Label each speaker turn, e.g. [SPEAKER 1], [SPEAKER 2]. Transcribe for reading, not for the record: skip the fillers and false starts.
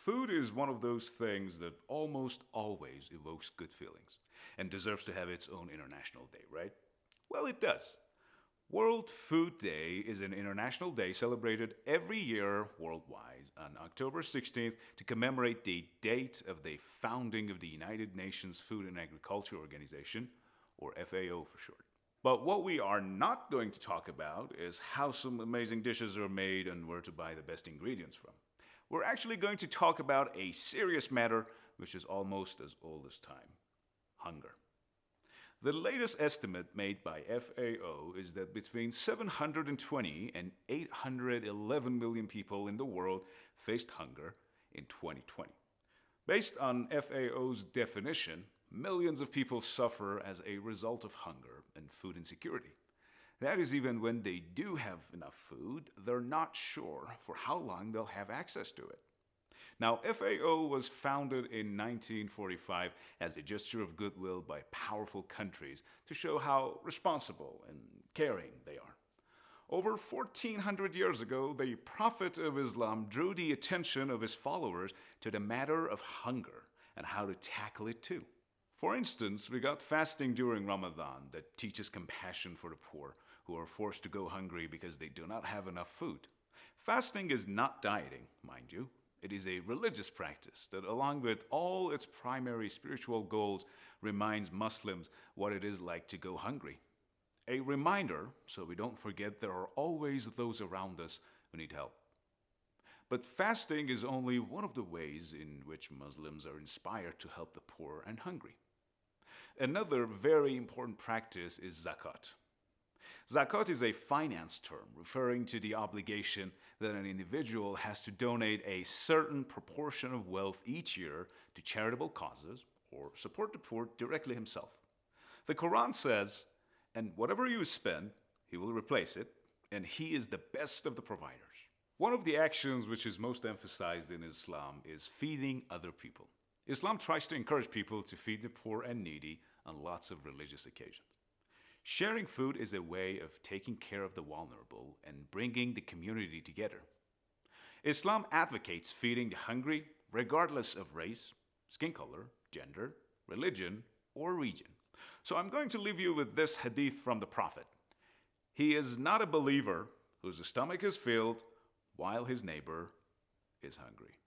[SPEAKER 1] Food is one of those things that almost always evokes good feelings and deserves to have its own international day, right? Well, it does. World Food Day is an international day celebrated every year worldwide on October 16th to commemorate the date of the founding of the United Nations Food and Agriculture Organization, or FAO for short. But what we are not going to talk about is how some amazing dishes are made and where to buy the best ingredients from. We're actually going to talk about a serious matter which is almost as old as time: hunger. The latest estimate made by FAO is that between 720 and 811 million people in the world faced hunger in 2020. Based on FAO's definition, millions of people suffer as a result of hunger and food insecurity. That is, even when they do have enough food, they're not sure for how long they'll have access to it. Now, FAO was founded in 1945 as a gesture of goodwill by powerful countries to show how responsible and caring they are. Over 1400 years ago, the Prophet of Islam drew the attention of his followers to the matter of hunger and how to tackle it too. For instance, we got fasting during Ramadan that teaches compassion for the poor who are forced to go hungry because they do not have enough food. Fasting is not dieting, mind you. It is a religious practice that, along with all its primary spiritual goals, reminds Muslims what it is like to go hungry. A reminder, so we don't forget there are always those around us who need help. But fasting is only one of the ways in which Muslims are inspired to help the poor and hungry. Another very important practice is Zakat. Zakat is a finance term referring to the obligation that an individual has to donate a certain proportion of wealth each year to charitable causes or support the poor directly himself. The Quran says, "And whatever you spend, he will replace it, and he is the best of the providers." One of the actions which is most emphasized in Islam is feeding other people. Islam tries to encourage people to feed the poor and needy on lots of religious occasions. Sharing food is a way of taking care of the vulnerable and bringing the community together. Islam advocates feeding the hungry regardless of race, skin color, gender, religion, or region. So I'm going to leave you with this hadith from the Prophet. He is not a believer whose stomach is filled while his neighbor is hungry.